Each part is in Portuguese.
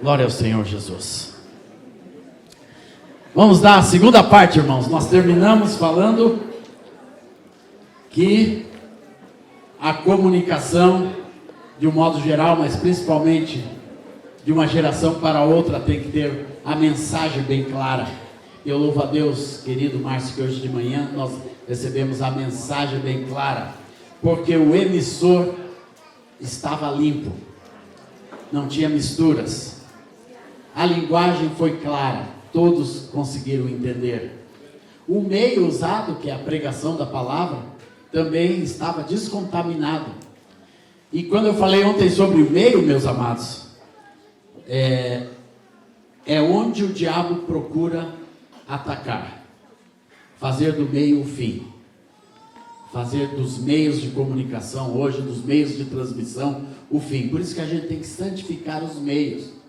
Glória ao Senhor Jesus. Vamos dar a segunda parte, irmãos. Nós terminamos falando que a comunicação, de um modo geral, mas principalmente de uma geração para outra, tem que ter a mensagem bem clara. Eu louvo a Deus, querido Márcio, que hoje de manhã nós recebemos a mensagem bem clara, porque o emissor estava limpo, não tinha misturas, a linguagem foi clara, todos conseguiram entender. O meio usado, que é a pregação da palavra, também estava descontaminado. E quando eu falei ontem sobre o meio, meus amados, é onde o diabo procura atacar, fazer do meio o fim, fazer dos meios de comunicação hoje, dos meios de transmissão, o fim. Por isso que a gente tem que santificar os meios.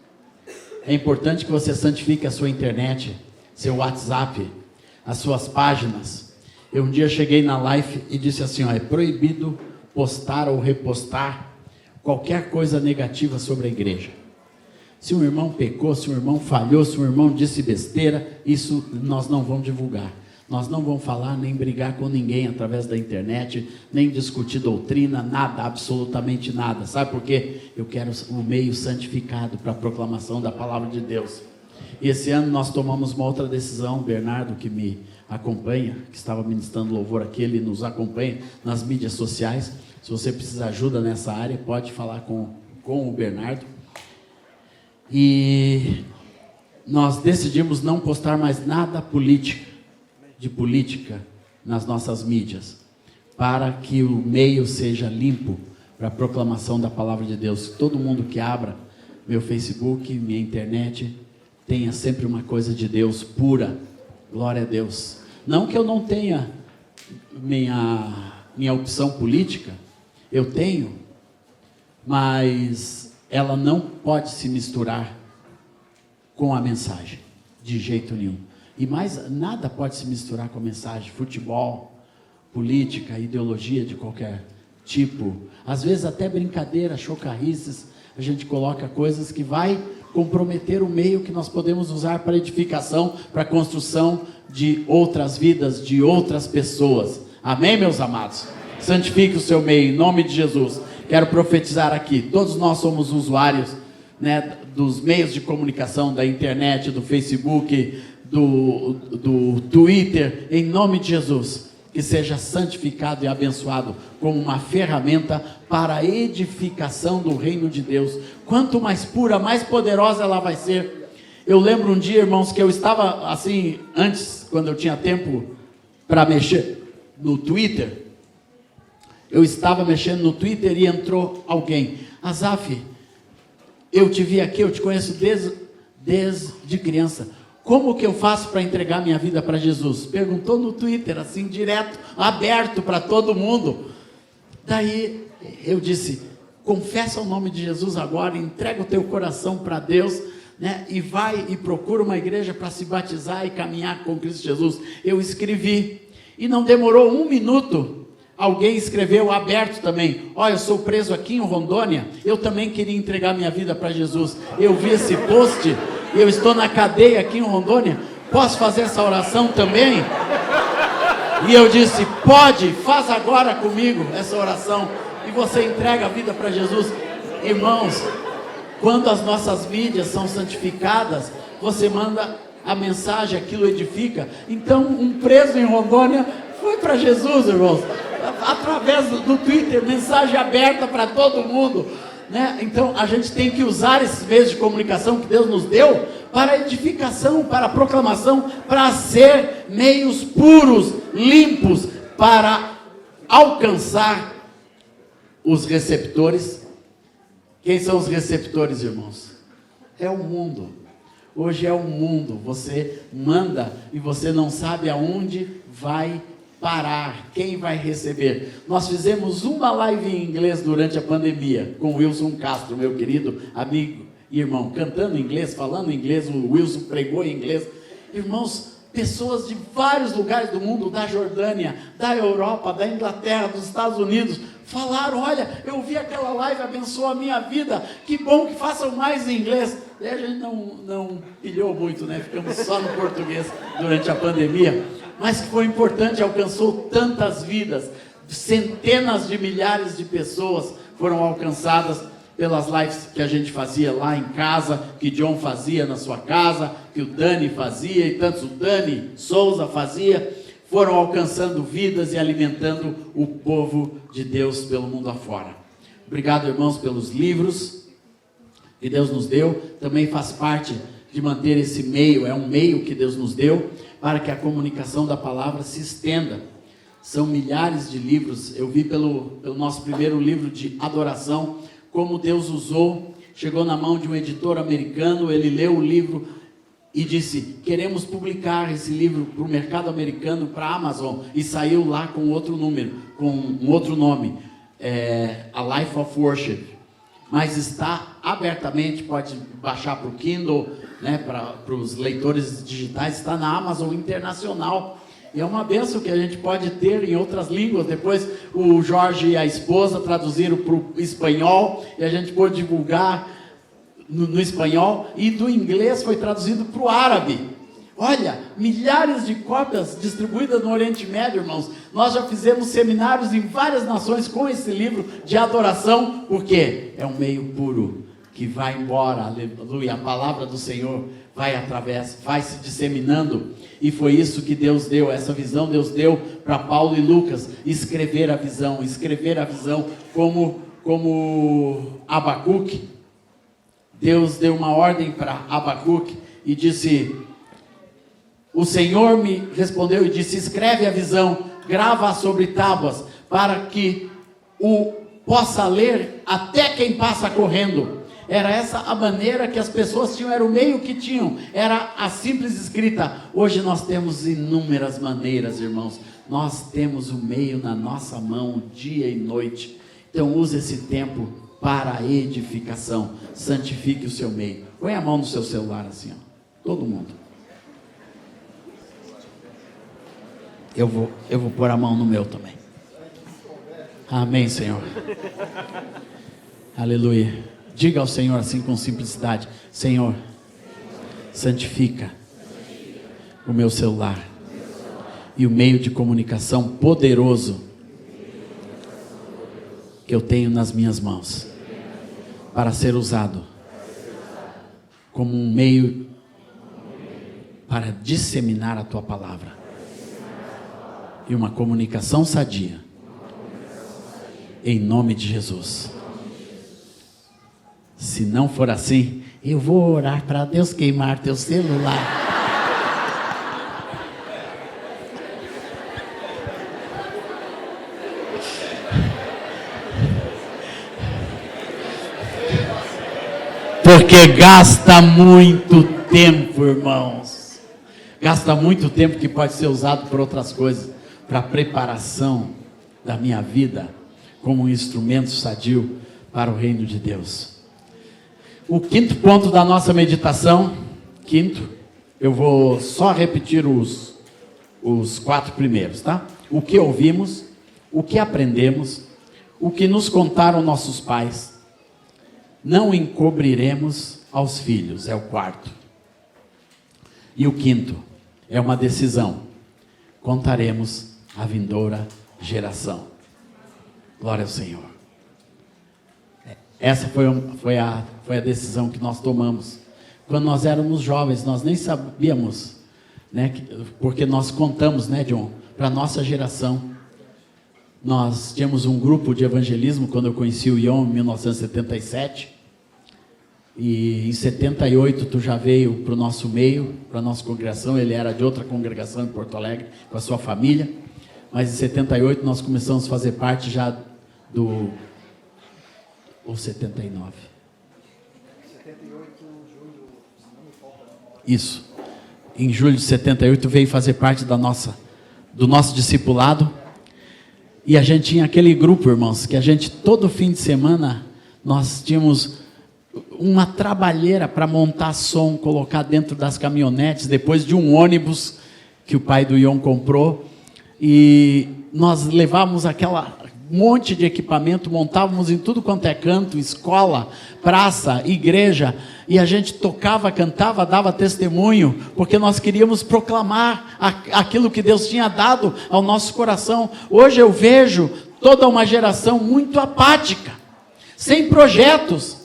É importante que você santifique a sua internet, seu WhatsApp, as suas páginas. Eu um dia cheguei na live e disse assim, é proibido postar ou repostar qualquer coisa negativa sobre a igreja. Se um irmão pecou, se um irmão falhou, se um irmão disse besteira, isso nós não vamos divulgar. Nós não vamos falar nem brigar com ninguém através da internet, nem discutir doutrina, nada, absolutamente nada. Sabe por quê? Eu quero o meio santificado para a proclamação da palavra de Deus. E esse ano nós tomamos uma outra decisão. Bernardo, que me acompanha, que estava ministrando louvor aqui, ele nos acompanha nas mídias sociais. Se você precisa de ajuda nessa área, pode falar com o Bernardo. E nós decidimos não postar mais nada de política nas nossas mídias, para que o meio seja limpo para a proclamação da palavra de Deus. Todo mundo que abra meu Facebook, minha internet, tenha sempre uma coisa de Deus pura. Glória a Deus. Não que eu não tenha minha opção política, eu tenho, mas ela não pode se misturar com a mensagem, de jeito nenhum. E mais nada pode se misturar com a mensagem. Futebol, política, ideologia de qualquer tipo, às vezes até brincadeira, chocarrices, a gente coloca coisas que vai comprometer o meio que nós podemos usar para edificação, para a construção de outras vidas, de outras pessoas. Amém, meus amados? Santifique o seu meio, em nome de Jesus. Quero profetizar aqui, todos nós somos usuários, né, dos meios de comunicação, da internet, do Facebook, do Twitter, em nome de Jesus, que seja santificado e abençoado como uma ferramenta para a edificação do reino de Deus. Quanto mais pura, mais poderosa ela vai ser. Eu lembro um dia, irmãos, que eu estava assim, antes, quando eu tinha tempo para mexer no Twitter, eu estava mexendo no Twitter e entrou alguém. Azaf, eu te vi aqui, eu te conheço desde criança. Como que eu faço para entregar minha vida para Jesus? Perguntou no Twitter, assim, direto, aberto para todo mundo. Daí eu disse, confessa o nome de Jesus agora, entrega o teu coração para Deus, né? E vai e procura uma igreja para se batizar e caminhar com Cristo Jesus. Eu escrevi, e não demorou 1 minuto, alguém escreveu aberto também, eu sou preso aqui em Rondônia, eu também queria entregar minha vida para Jesus. Eu vi esse post, eu estou na cadeia aqui em Rondônia, posso fazer essa oração também? E eu disse, pode, faz agora comigo essa oração, e você entrega a vida para Jesus. Irmãos, quando as nossas mídias são santificadas, você manda a mensagem, aquilo edifica. Então um preso em Rondônia foi para Jesus, irmãos, através do Twitter, mensagem aberta para todo mundo, né? Então a gente tem que usar esses meios de comunicação que Deus nos deu para a edificação, para a proclamação, para ser meios puros, limpos, para alcançar os receptores. Quem são os receptores, irmãos? É o mundo. Hoje é o mundo. Você manda e você não sabe aonde vai parar, quem vai receber. Nós fizemos uma live em inglês durante a pandemia, com o Wilson Castro, meu querido amigo e irmão, cantando em inglês, falando em inglês, o Wilson pregou em inglês. Irmãos, pessoas de vários lugares do mundo, da Jordânia, da Europa, da Inglaterra, dos Estados Unidos, falaram, olha, eu vi aquela live, abençoou a minha vida, que bom que façam mais em inglês. Daí a gente não pilhou muito, né? Ficamos só no português durante a pandemia, mas que foi importante, alcançou tantas vidas, centenas de milhares de pessoas foram alcançadas pelas lives que a gente fazia lá em casa, que John fazia na sua casa, que o Dani fazia, e tantos o Dani Souza fazia, foram alcançando vidas e alimentando o povo de Deus pelo mundo afora. Obrigado, irmãos, pelos livros que Deus nos deu. Também faz parte de manter esse meio, é um meio que Deus nos deu para que a comunicação da palavra se estenda. São milhares de livros. Eu vi pelo nosso primeiro livro de adoração, como Deus usou, chegou na mão de um editor americano, ele leu o livro e disse, queremos publicar esse livro para o mercado americano, para a Amazon, e saiu lá com outro número, com um outro nome, A Life of Worship, mas está abertamente, pode baixar para o Kindle, né, para os leitores digitais, está na Amazon Internacional. E é uma bênção que a gente pode ter em outras línguas. Depois o Jorge e a esposa traduziram para o espanhol, e a gente pôde divulgar no espanhol, e do inglês foi traduzido para o árabe. Olha, milhares de cópias distribuídas no Oriente Médio, irmãos. Nós já fizemos seminários em várias nações com esse livro de adoração, porque é um meio puro que vai embora, aleluia, a palavra do Senhor vai através, vai se disseminando, e foi isso que Deus deu, essa visão Deus deu para Paulo e Lucas, escrever a visão, como Abacuque. Deus deu uma ordem para Abacuque e disse, o Senhor me respondeu e disse, escreve a visão, grava sobre tábuas, para que o possa ler até quem passa correndo. Era essa a maneira que as pessoas tinham, era o meio que tinham, era a simples escrita. Hoje nós temos inúmeras maneiras, irmãos. Nós temos o meio na nossa mão, dia e noite. Então use esse tempo para a edificação. Santifique o seu meio. Põe a mão no seu celular assim, ó. Todo mundo. Eu vou pôr a mão no meu também. Amém, Senhor. Aleluia. Diga ao Senhor assim com simplicidade, Senhor, santifica o meu celular e o meio de comunicação poderoso que eu tenho nas minhas mãos, para ser usado como um meio para disseminar a tua palavra e uma comunicação sadia, em nome de Jesus. Se não for assim, eu vou orar para Deus queimar teu celular. Porque gasta muito tempo, irmãos. Gasta muito tempo que pode ser usado por outras coisas, para a preparação da minha vida como um instrumento sadio para o reino de Deus. O quinto ponto da nossa meditação, eu vou só repetir os 4 primeiros, tá? O que ouvimos, o que aprendemos, o que nos contaram nossos pais, não encobriremos aos filhos, é o 4. E o 5 é uma decisão, contaremos à vindoura geração. Glória ao Senhor. Essa foi a decisão que nós tomamos. Quando nós éramos jovens, nós nem sabíamos, né, porque nós contamos, né, John, para a nossa geração. Nós tínhamos um grupo de evangelismo, quando eu conheci o Ion, em 1977. E em 78 tu já veio para o nosso meio, para a nossa congregação. Ele era de outra congregação em Porto Alegre, com a sua família. Mas em 78 nós começamos a fazer parte já do... Ou 79? 78, julho, se não me falta. Isso. Em julho de 78 veio fazer parte do nosso discipulado. E a gente tinha aquele grupo, irmãos, que a gente, todo fim de semana, nós tínhamos uma trabalheira para montar som, colocar dentro das caminhonetes, depois de um ônibus que o pai do Ion comprou. E nós levávamos monte de equipamento, montávamos em tudo quanto é canto, escola, praça, igreja, e a gente tocava, cantava, dava testemunho, porque nós queríamos proclamar aquilo que Deus tinha dado ao nosso coração. Hoje eu vejo toda uma geração muito apática, sem projetos.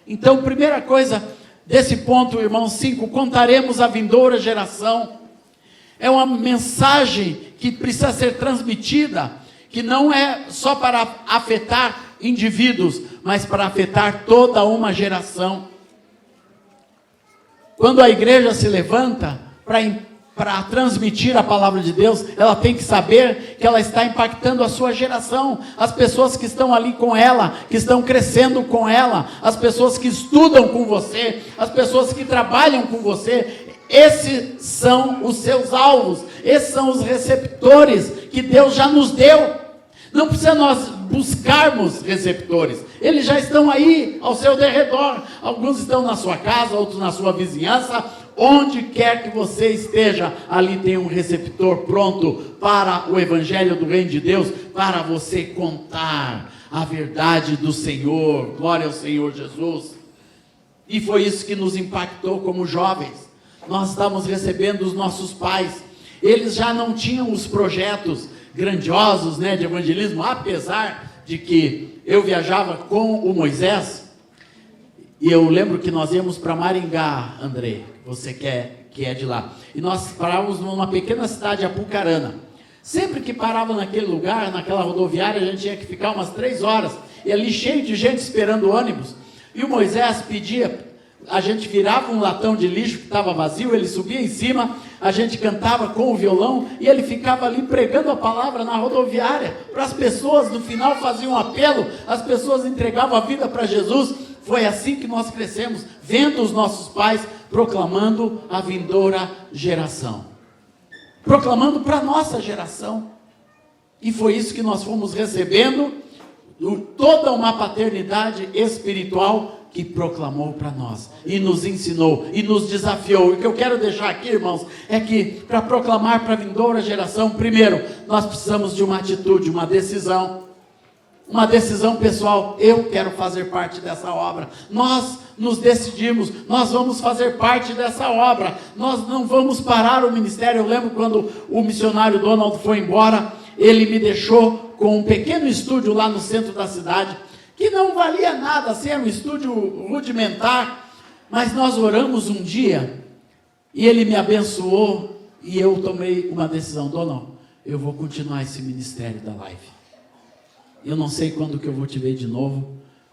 Então, primeira coisa desse ponto, irmãos, 5, contaremos a vindoura geração. É uma mensagem que precisa ser transmitida, que não é só para afetar indivíduos, mas para afetar toda uma geração. Quando a igreja se levanta para transmitir a palavra de Deus, ela tem que saber que ela está impactando a sua geração, as pessoas que estão ali com ela, que estão crescendo com ela, as pessoas que estudam com você, as pessoas que trabalham com você. Esses são os seus alvos, esses são os receptores que Deus já nos deu. Não precisa nós buscarmos receptores, eles já estão aí ao seu derredor. Alguns estão na sua casa, outros na sua vizinhança. Onde quer que você esteja, ali tem um receptor pronto para o evangelho do reino de Deus, para você contar a verdade do Senhor. Glória ao Senhor Jesus. E foi isso que nos impactou como jovens. Nós estávamos recebendo os nossos pais, eles já não tinham os projetos grandiosos, de evangelismo, apesar de que eu viajava com o Moisés, e eu lembro que nós íamos para Maringá, André, você que é de lá, e nós parávamos numa pequena cidade, Apucarana. Sempre que parava naquele lugar, naquela rodoviária, a gente tinha que ficar umas 3 horas, e ali cheio de gente esperando o ônibus, e o Moisés pedia, a gente virava um latão de lixo que estava vazio, ele subia em cima, a gente cantava com o violão, e ele ficava ali pregando a palavra na rodoviária, para as pessoas. No final fazia um apelo, as pessoas entregavam a vida para Jesus. Foi assim que nós crescemos, vendo os nossos pais proclamando a vindoura geração, proclamando para a nossa geração, e foi isso que nós fomos recebendo, toda uma paternidade espiritual que proclamou para nós, e nos ensinou, e nos desafiou. E o que eu quero deixar aqui, irmãos, é que para proclamar para a vindoura geração, primeiro, nós precisamos de uma atitude, uma decisão pessoal. Eu quero fazer parte dessa obra. Nós nos decidimos, nós vamos fazer parte dessa obra, nós não vamos parar o ministério. Eu lembro quando o missionário Donald foi embora, ele me deixou com um pequeno estúdio lá no centro da cidade, que não valia nada, assim, era um estúdio rudimentar, mas nós oramos um dia, e ele me abençoou, e eu tomei uma decisão: Donald, eu vou continuar esse ministério da live. Eu não sei quando que eu vou te ver de novo,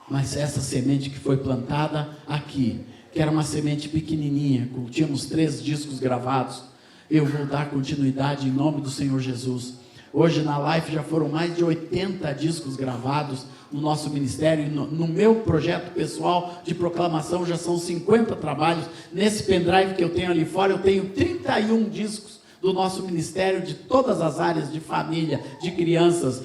mas essa semente que foi plantada aqui, que era uma semente pequenininha, tínhamos 3 discos gravados, eu vou dar continuidade em nome do Senhor Jesus. Hoje na live já foram mais de 80 discos gravados no nosso ministério, e no meu projeto pessoal de proclamação já são 50 trabalhos. Nesse pendrive que eu tenho ali fora, eu tenho 31 discos do nosso ministério, de todas as áreas, de família, de crianças,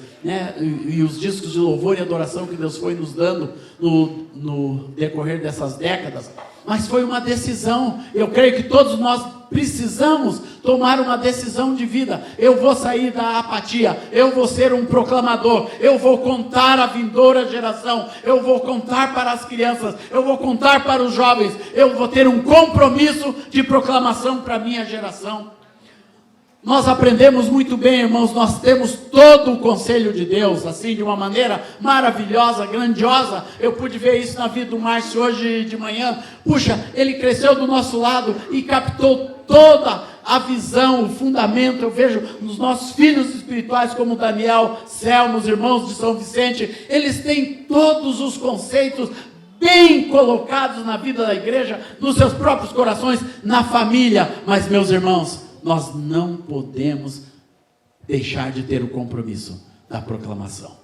e os discos de louvor e adoração que Deus foi nos dando no decorrer dessas décadas. Mas foi uma decisão. Eu creio que todos nós precisamos tomar uma decisão de vida. Eu vou sair da apatia, eu vou ser um proclamador, eu vou contar a vindoura geração, eu vou contar para as crianças, eu vou contar para os jovens, eu vou ter um compromisso de proclamação para a minha geração. Nós aprendemos muito bem, irmãos, nós temos todo o conselho de Deus, assim, de uma maneira maravilhosa, grandiosa. Eu pude ver isso na vida do Márcio hoje de manhã. Puxa, ele cresceu do nosso lado e captou toda a visão, o fundamento. Eu vejo nos nossos filhos espirituais, como Daniel, Selmo, os irmãos de São Vicente, eles têm todos os conceitos bem colocados na vida da igreja, nos seus próprios corações, na família. Mas, meus irmãos, nós não podemos deixar de ter o compromisso da proclamação.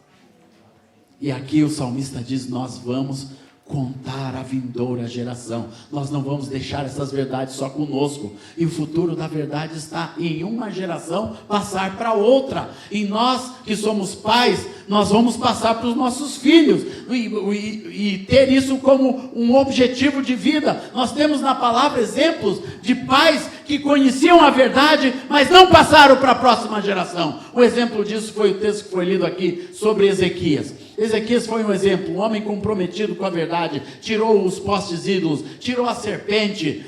E aqui o salmista diz: nós vamos contar a vindoura geração. Nós não vamos deixar essas verdades só conosco. E o futuro da verdade está em uma geração passar para outra. E nós que somos pais, nós vamos passar para os nossos filhos. E ter isso como um objetivo de vida. Nós temos na palavra exemplos de pais que que conheciam a verdade, mas não passaram para a próxima geração. Um exemplo disso foi o texto que foi lido aqui sobre Ezequias. Ezequias foi um exemplo, um homem comprometido com a verdade, tirou os postes ídolos, tirou a serpente,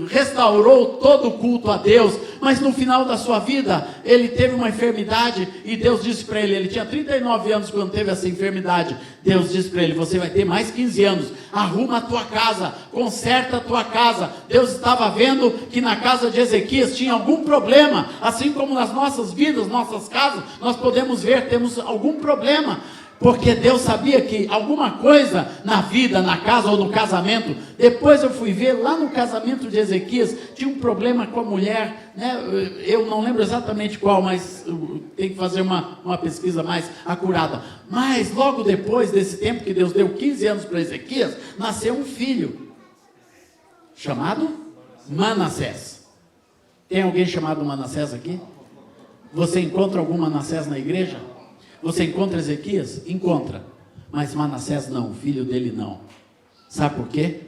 restaurou todo o culto a Deus, mas no final da sua vida, ele teve uma enfermidade, e Deus disse para ele tinha 39 anos quando teve essa enfermidade, Deus disse para ele, você vai ter mais 15 anos, arruma a tua casa, conserta a tua casa. Deus estava vendo que na casa de Ezequias tinha algum problema, assim como nas nossas vidas, nossas casas, nós podemos ver, temos algum problema, porque Deus sabia que alguma coisa na vida, na casa ou no casamento. Depois eu fui ver, lá no casamento de Ezequias, tinha um problema com a mulher, eu não lembro exatamente qual, mas tem que fazer uma pesquisa mais acurada. Mas logo depois desse tempo que Deus deu 15 anos para Ezequias, nasceu um filho, chamado Manassés. Tem alguém chamado Manassés aqui? Você encontra algum Manassés na igreja? Você encontra Ezequias? Encontra. Mas Manassés não, o filho dele não. Sabe por quê?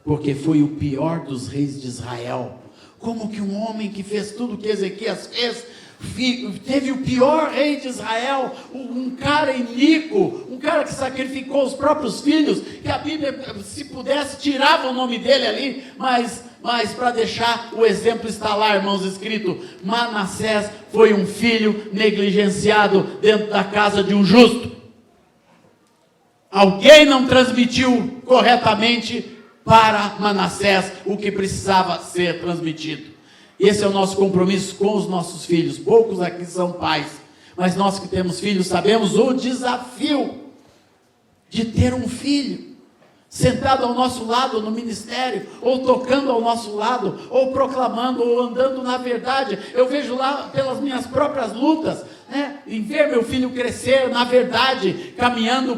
Porque foi o pior dos reis de Israel. Como que um homem que fez tudo o que Ezequias fez, teve o pior rei de Israel, um cara iníquo, um cara que sacrificou os próprios filhos, que a Bíblia, se pudesse, tirava o nome dele ali, mas para deixar o exemplo está lá, irmãos, escrito: Manassés foi um filho negligenciado dentro da casa de um justo. Alguém não transmitiu corretamente para Manassés o que precisava ser transmitido. Esse é o nosso compromisso com os nossos filhos. Poucos aqui são pais, mas nós que temos filhos sabemos o desafio de ter um filho sentado ao nosso lado no ministério, ou tocando ao nosso lado, ou proclamando, ou andando na verdade. Eu vejo lá pelas minhas próprias lutas, em ver meu filho crescer na verdade, caminhando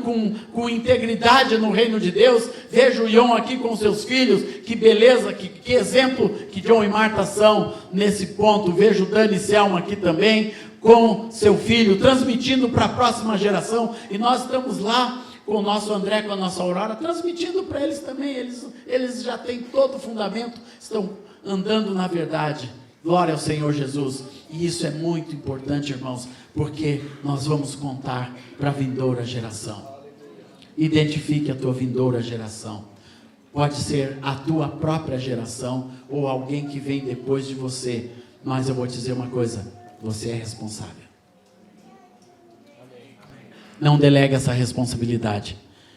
com integridade no reino de Deus. Vejo o Ion aqui com seus filhos, que beleza, que exemplo que John e Marta são nesse ponto. Vejo Dani e Selma aqui também, com seu filho, transmitindo para a próxima geração, e nós estamos lá com o nosso André, com a nossa Aurora, transmitindo para eles também. Eles já têm todo o fundamento, estão andando na verdade. Glória ao Senhor Jesus. E isso é muito importante, irmãos, porque nós vamos contar para a vindoura geração. Identifique a tua vindoura geração. Pode ser a tua própria geração, ou alguém que vem depois de você, mas eu vou te dizer uma coisa: você é responsável. Não delegue essa responsabilidade.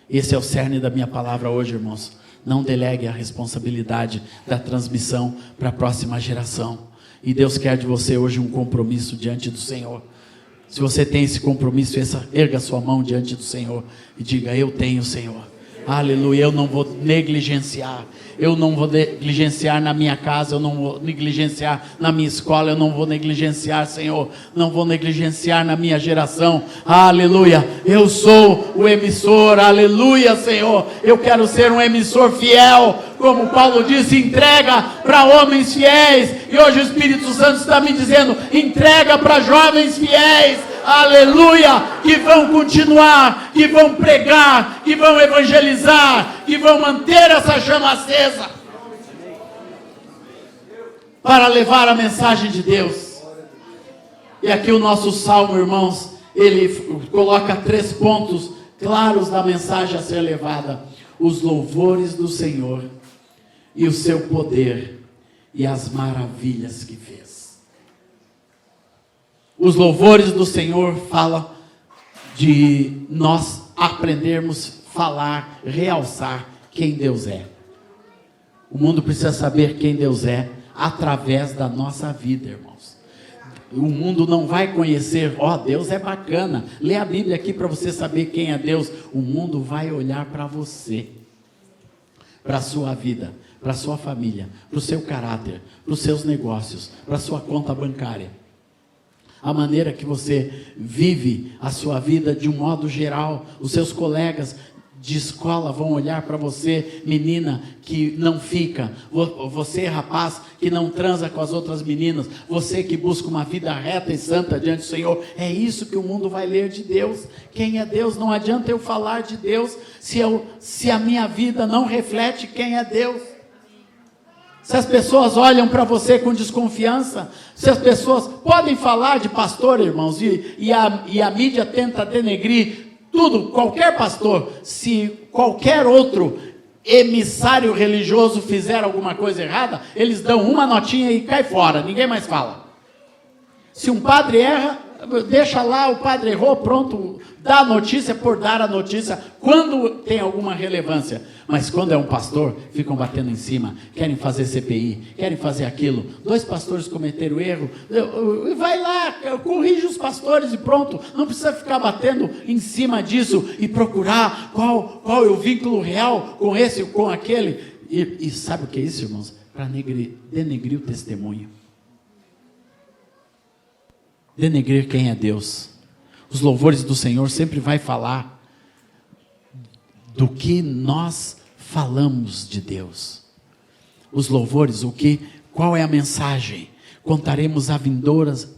Esse é o cerne da minha palavra hoje, irmãos. Não delegue a responsabilidade da transmissão para a próxima geração. E Deus quer de você hoje um compromisso diante do Senhor. Se você tem esse compromisso, erga sua mão diante do Senhor e diga: eu tenho, Senhor. Aleluia, eu não vou negligenciar. Eu não vou negligenciar na minha casa, eu não vou negligenciar na minha escola, eu não vou negligenciar, Senhor, não vou negligenciar na minha geração. Aleluia, eu sou o emissor, aleluia, Senhor. Eu quero ser um emissor fiel, como Paulo disse: entrega para homens fiéis. E hoje o Espírito Santo está me dizendo: entrega para jovens fiéis, aleluia, que vão continuar, que vão pregar, que vão evangelizar, que vão manter essa chama acesa para levar a mensagem de Deus. E aqui o nosso salmo, irmãos, ele coloca 3 pontos claros da mensagem a ser levada: os louvores do Senhor, e o seu poder, e as maravilhas que fez. Os louvores do Senhor falam de nós aprendermos a falar, realçar quem Deus é. O mundo precisa saber quem Deus é através da nossa vida, irmãos. O mundo não vai conhecer: Deus é bacana, lê a Bíblia aqui para você saber quem é Deus. O mundo vai olhar para você, para a sua vida, para a sua família, para o seu caráter, para os seus negócios, para a sua conta bancária. A maneira que você vive a sua vida de um modo geral. Os seus colegas de escola vão olhar para você, menina que não fica, você, rapaz, que não transa com as outras meninas, você que busca uma vida reta e santa diante do Senhor. É isso que o mundo vai ler de Deus. Quem é Deus? Não adianta eu falar de Deus se a minha vida não reflete quem é Deus. se as pessoas olham para você com desconfiança, se as pessoas podem falar de pastor, irmãos, e a mídia tenta denegrir tudo, qualquer pastor, se qualquer outro emissário religioso fizer alguma coisa errada, eles dão uma notinha e cai fora, ninguém mais fala. Se um padre erra, deixa lá, o padre errou, pronto, dá a notícia por dar a notícia, quando tem alguma relevância. Mas quando é um pastor, ficam batendo em cima, querem fazer CPI, querem fazer aquilo. 2 pastores cometeram erro, vai lá, corrige os pastores e pronto. Não precisa ficar batendo em cima disso e procurar qual é o vínculo real com esse ou com aquele. E sabe o que é isso, irmãos? Para denegrir o testemunho. Denegrir quem é Deus. Os louvores do Senhor sempre vai falar do que nós falamos de Deus. Os louvores, qual é a mensagem? Contaremos a vindouras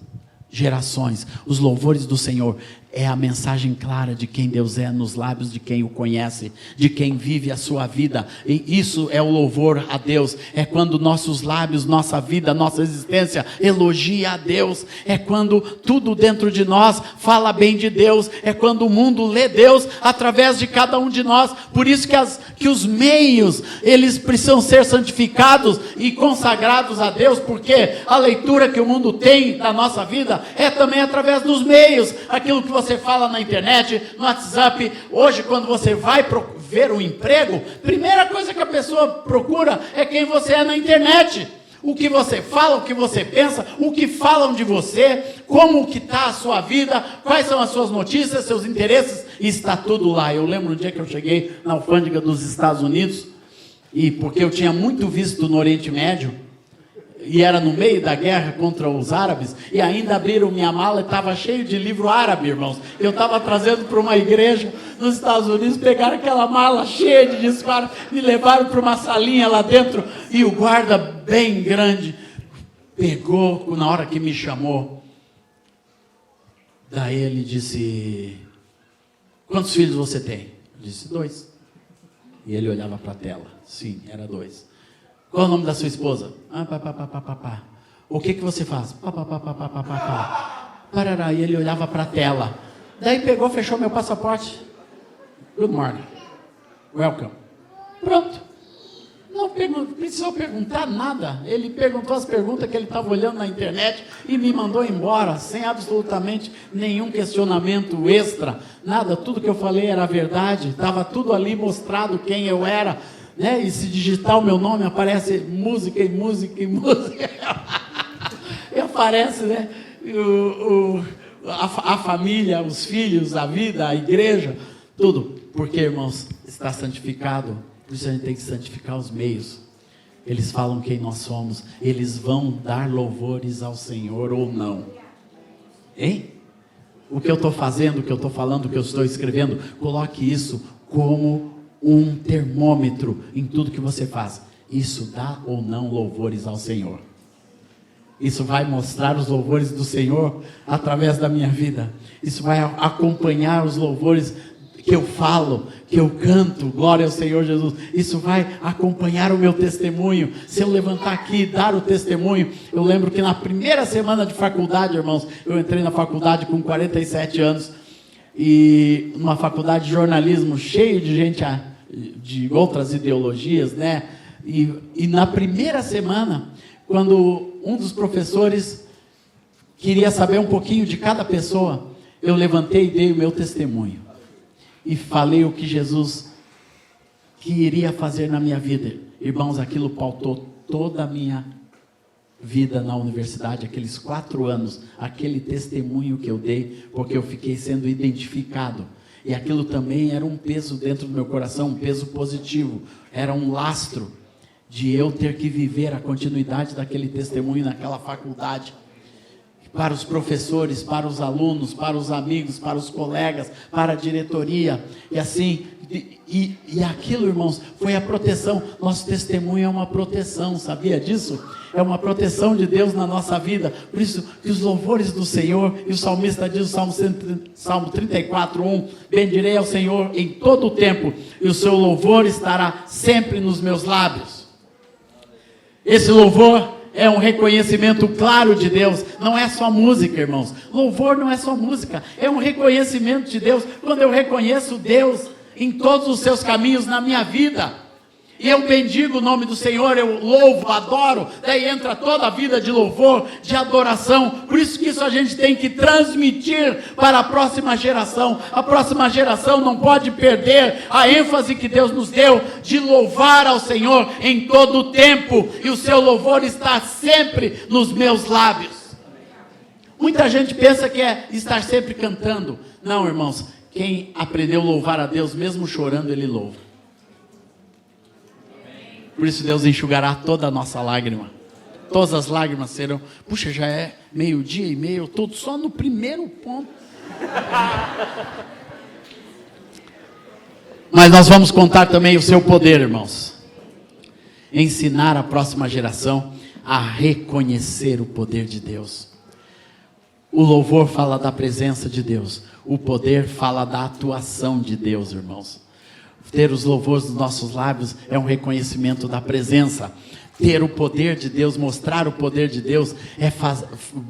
gerações. Os louvores do Senhor é a mensagem clara de quem Deus é nos lábios de quem o conhece, de quem vive a sua vida. E isso é o louvor a Deus. É quando nossos lábios, nossa vida, nossa existência elogia a Deus. É quando tudo dentro de nós fala bem de Deus. É quando o mundo lê Deus através de cada um de nós. Por isso que os meios, eles precisam ser santificados e consagrados a Deus, porque a leitura que o mundo tem da nossa vida é também através dos meios. Aquilo que você fala na internet, no WhatsApp. Hoje, quando você vai ver um emprego, primeira coisa que a pessoa procura é quem você é na internet. O que você fala, o que você pensa, o que falam de você, como que está a sua vida, quais são as suas notícias, seus interesses, está tudo lá. Eu lembro um dia que eu cheguei na alfândega dos Estados Unidos, e porque eu tinha muito visto no Oriente Médio, e era no meio da guerra contra os árabes, e ainda abriram minha mala e estava cheio de livro árabe, irmãos. Eu estava trazendo para uma igreja nos Estados Unidos, pegaram aquela mala cheia de discos árabes, me levaram para uma salinha lá dentro, e o guarda bem grande pegou, na hora que me chamou, daí ele disse: quantos filhos você tem? Eu disse: 2. E ele olhava para a tela. Sim, era 2. Qual é o nome da sua esposa? Pá. O que você faz? Pá. Parará. E ele olhava para a tela. Daí pegou, fechou meu passaporte. Good morning. Welcome. Pronto. Não precisou perguntar nada. Ele perguntou as perguntas que ele estava olhando na internet e me mandou embora, sem absolutamente nenhum questionamento extra. Nada, tudo que eu falei era verdade. Estava tudo ali mostrado quem eu era. Né? E se digitar o meu nome, aparece música. E aparece, né? A família, os filhos, a vida, a igreja, tudo. Porque, irmãos, está santificado. Por isso a gente tem que santificar os meios. Eles falam quem nós somos. Eles vão dar louvores ao Senhor ou não. Hein? O que eu estou fazendo, o que eu estou falando, o que eu estou escrevendo, coloque isso como um termômetro em tudo que você faz. Isso dá ou não louvores ao Senhor? Isso vai mostrar os louvores do Senhor através da minha vida. Isso vai acompanhar os louvores que eu falo, que eu canto, glória ao Senhor Jesus. Isso vai acompanhar o meu testemunho. Se eu levantar aqui e dar o testemunho, eu lembro que na primeira semana de faculdade, irmãos, eu entrei na faculdade com 47 anos, e numa faculdade de jornalismo, cheio de gente de outras ideologias, né? E na primeira semana, quando um dos professores queria saber um pouquinho de cada pessoa, eu levantei e dei o meu testemunho. E falei o que Jesus iria fazer na minha vida. Irmãos, aquilo pautou toda a minha vida na universidade, aqueles 4 anos, aquele testemunho que eu dei, porque eu fiquei sendo identificado. E aquilo também era um peso dentro do meu coração, um peso positivo. Era um lastro de eu ter que viver a continuidade daquele testemunho naquela faculdade. Para os professores, para os alunos, para os amigos, para os colegas, para a diretoria. E assim, e aquilo, irmãos, foi a proteção. Nosso testemunho é uma proteção, sabia disso? É uma proteção de Deus na nossa vida. Por isso que os louvores do Senhor, e o salmista diz no Salmo 34:1, bendirei ao Senhor em todo o tempo, e o seu louvor estará sempre nos meus lábios. Esse louvor é um reconhecimento claro de Deus. Não é só música, irmãos. Louvor não é só música, é um reconhecimento de Deus. Quando eu reconheço Deus em todos os seus caminhos na minha vida, e eu bendigo o nome do Senhor, eu louvo, adoro, daí entra toda a vida de louvor, de adoração. Por isso que isso a gente tem que transmitir para a próxima geração. A próxima geração não pode perder a ênfase que Deus nos deu de louvar ao Senhor em todo o tempo, e o seu louvor está sempre nos meus lábios. Muita gente pensa que é estar sempre cantando. Não, irmãos, quem aprendeu a louvar a Deus, mesmo chorando, ele louva. Por isso Deus enxugará toda a nossa lágrima. Todas as lágrimas serão... Puxa, já é 12:30, eu estou só no primeiro ponto. Mas nós vamos contar também o seu poder, irmãos. Ensinar a próxima geração a reconhecer o poder de Deus. O louvor fala da presença de Deus. O poder fala da atuação de Deus, irmãos. Ter os louvores dos nossos lábios é um reconhecimento da presença. Ter o poder de Deus, mostrar o poder de Deus, é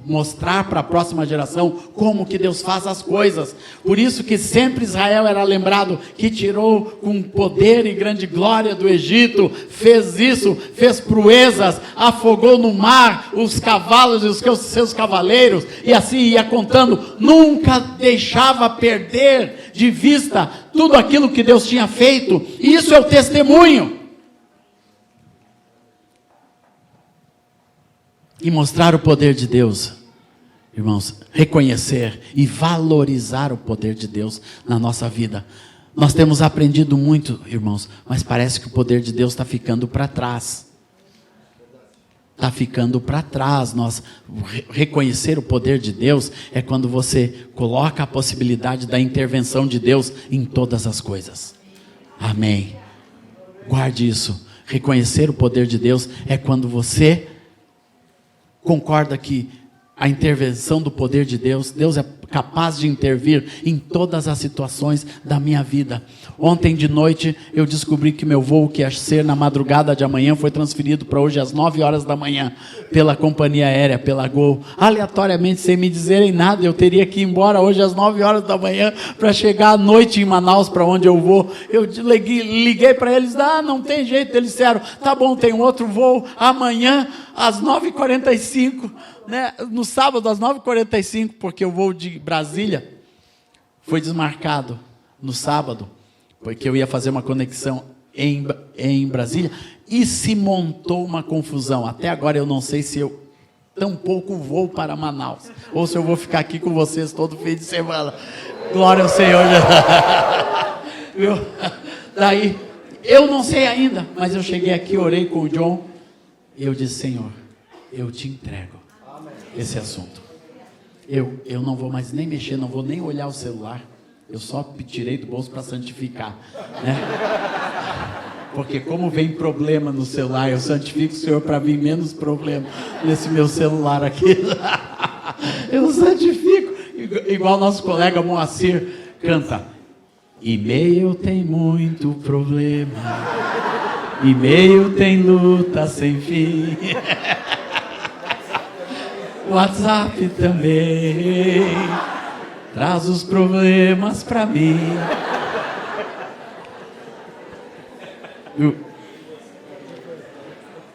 mostrar para a próxima geração como que Deus faz as coisas. Por isso que sempre Israel era lembrado que tirou com poder e grande glória do Egito, fez isso, fez proezas, afogou no mar os cavalos e os seus cavaleiros, e assim ia contando, nunca deixava perder de vista tudo aquilo que Deus tinha feito. E isso é o testemunho. E mostrar o poder de Deus, irmãos, reconhecer e valorizar o poder de Deus na nossa vida. Nós temos aprendido muito, irmãos, mas parece que o poder de Deus está ficando para trás. Está ficando para trás. Nós reconhecer o poder de Deus é quando você coloca a possibilidade da intervenção de Deus em todas as coisas. Amém. Guarde isso. Reconhecer o poder de Deus é quando você concorda que a intervenção do poder de Deus, Deus é capaz de intervir em todas as situações da minha vida. Ontem de noite eu descobri que meu voo, que ia ser na madrugada de amanhã, foi transferido para hoje às 9 horas da manhã, pela companhia aérea, pela Gol. Aleatoriamente, sem me dizerem nada, eu teria que ir embora hoje às 9 horas da manhã, para chegar à noite em Manaus, para onde eu vou. Eu liguei para eles, não tem jeito. Eles disseram, tá bom, tem um outro voo amanhã às 9h45, né? No sábado às 9h45, porque o voo de Brasília foi desmarcado no sábado, porque eu ia fazer uma conexão em Brasília, e se montou uma confusão. Até agora eu não sei se eu tampouco vou para Manaus, ou se eu vou ficar aqui com vocês todo fim de semana. Glória ao Senhor. Daí, eu não sei ainda, mas eu cheguei aqui, orei com o John, e eu disse, Senhor, eu te entrego esse assunto. Eu não vou mais nem mexer, não vou nem olhar o celular. Eu só tirei do bolso para santificar, né? Porque como vem problema no celular, eu santifico o Senhor para vir menos problema nesse meu celular aqui. Eu santifico, igual nosso colega Moacir canta. E-mail tem muito problema, e-mail tem luta sem fim. WhatsApp também traz os problemas para mim.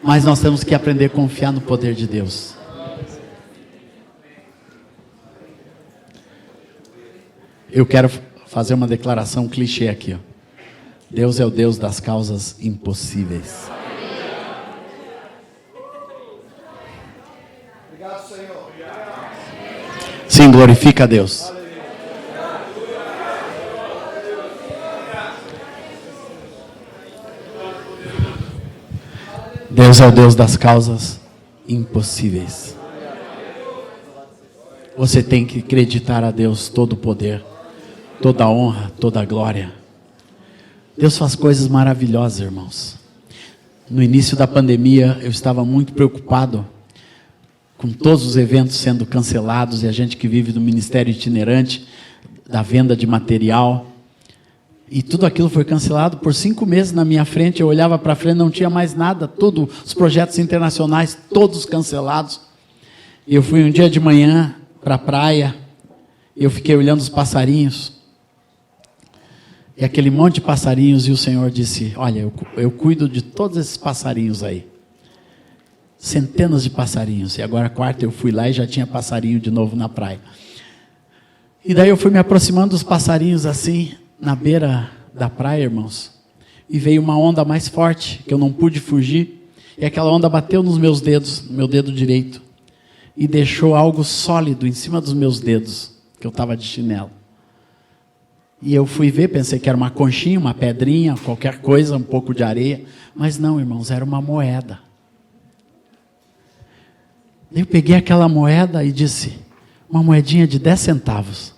Mas nós temos que aprender a confiar no poder de Deus. Eu quero fazer uma declaração clichê aqui, ó. Deus é o Deus das causas impossíveis. Sim, glorifica a Deus. Deus é o Deus das causas impossíveis. Você tem que acreditar a Deus todo o poder, toda a honra, toda a glória. Deus faz coisas maravilhosas, irmãos. No início da pandemia, eu estava muito preocupado com todos os eventos sendo cancelados, e a gente que vive do ministério itinerante, da venda de material, E tudo aquilo foi cancelado por 5 meses na minha frente. Eu olhava para frente, não tinha mais nada. Tudo, os projetos internacionais, todos cancelados. E eu fui um dia de manhã para a praia. E eu fiquei olhando os passarinhos. E aquele monte de passarinhos. E o Senhor disse: olha, eu cuido de todos esses passarinhos aí. Centenas de passarinhos. E agora quarta eu fui lá e já tinha passarinho de novo na praia. E daí eu fui me aproximando dos passarinhos assim, na beira da praia, irmãos. E veio uma onda mais forte, que eu não pude fugir. E aquela onda bateu nos meus dedos, no meu dedo direito. E deixou algo sólido em cima dos meus dedos, que eu estava de chinelo. E eu fui ver, pensei que era uma conchinha, uma pedrinha, qualquer coisa, um pouco de areia. Mas não, irmãos, era uma moeda. Eu peguei aquela moeda e disse, uma moedinha de 10 centavos.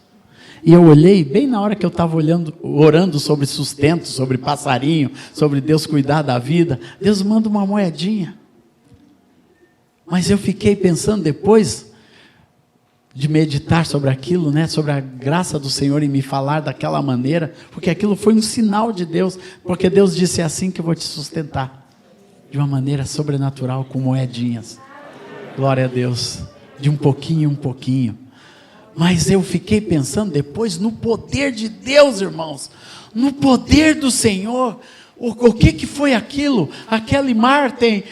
E eu olhei, bem na hora que eu estava orando sobre sustento, sobre passarinho, sobre Deus cuidar da vida, Deus manda uma moedinha. Mas eu fiquei pensando depois de meditar sobre aquilo, né, sobre a graça do Senhor em me falar daquela maneira, porque aquilo foi um sinal de Deus, porque Deus disse: é assim que eu vou te sustentar, de uma maneira sobrenatural, com moedinhas. Glória a Deus, de um pouquinho em um pouquinho. Mas eu fiquei pensando depois no poder de Deus, irmãos, no poder do Senhor. O que foi aquilo? Aquele mar tem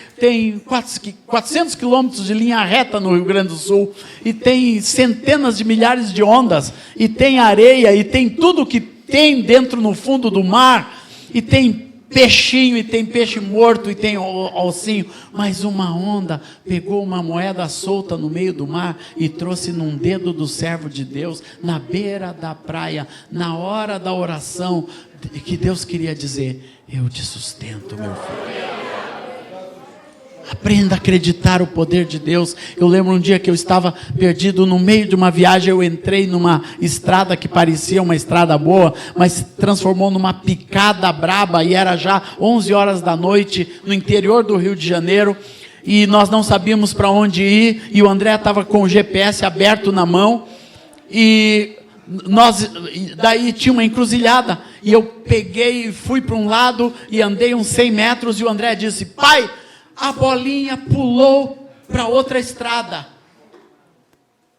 400 quilômetros de linha reta no Rio Grande do Sul, e tem centenas de milhares de ondas, e tem areia, e tem tudo que tem dentro no fundo do mar, e tem peixinho, e tem peixe morto, e tem ossinho, mas uma onda pegou uma moeda solta no meio do mar e trouxe num dedo do servo de Deus, na beira da praia, na hora da oração, que Deus queria dizer: eu te sustento, meu filho. Aprenda a acreditar o poder de Deus. Eu lembro um dia que eu estava perdido no meio de uma viagem. Eu entrei numa estrada que parecia uma estrada boa, mas se transformou numa picada braba, e era já 11 horas da noite, no interior do Rio de Janeiro, e nós não sabíamos para onde ir, e o André estava com o GPS aberto na mão, e daí tinha uma encruzilhada, e eu peguei e fui para um lado, e andei uns 100 metros, e o André disse: pai, a bolinha pulou para outra estrada.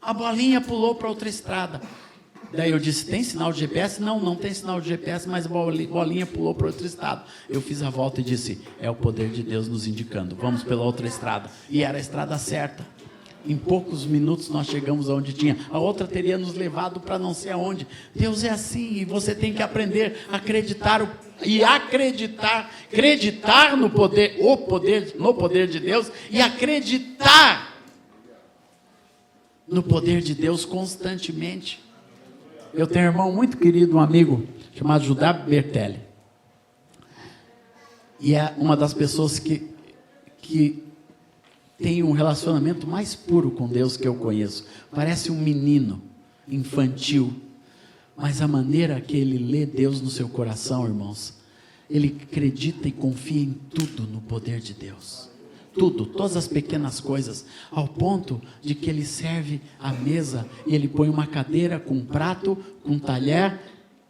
A bolinha pulou para outra estrada. Daí eu disse: tem sinal de GPS? Não, não tem sinal de GPS, mas a bolinha pulou para outro estado. Eu fiz a volta e disse: é o poder de Deus nos indicando, vamos pela outra estrada. E era a estrada certa. Em poucos minutos nós chegamos aonde tinha. A outra teria nos levado para não sei aonde. Deus é assim, e você tem que aprender a acreditar no poder de Deus, e acreditar no poder de Deus constantemente. Eu tenho um irmão muito querido, um amigo, chamado Judá Bertelli. E é uma das pessoas que tem um relacionamento mais puro com Deus que eu conheço. Parece um menino infantil, mas a maneira que ele lê Deus no seu coração, irmãos, ele acredita e confia em tudo no poder de Deus. Tudo, todas as pequenas coisas, ao ponto de que ele serve a mesa e ele põe uma cadeira com um prato, com um talher.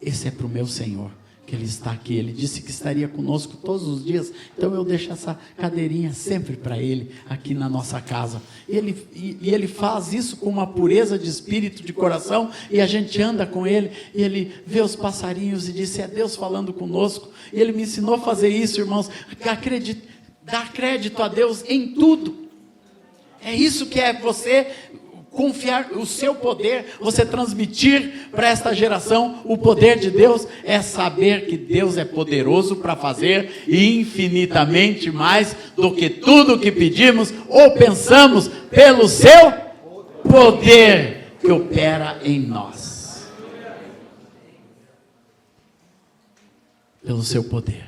Esse é para o meu Senhor, que Ele está aqui. Ele disse que estaria conosco todos os dias, então eu deixo essa cadeirinha sempre para Ele, aqui na nossa casa. E Ele faz isso com uma pureza de espírito, de coração, e a gente anda com Ele, e Ele vê os passarinhos e diz: é Deus falando conosco. E Ele me ensinou a fazer isso, irmãos, dar crédito a Deus em tudo. É isso que é você confiar o seu poder, você transmitir para esta geração o poder de Deus, é saber que Deus é poderoso para fazer infinitamente mais do que tudo que pedimos ou pensamos, pelo seu poder que opera em nós. Pelo seu poder.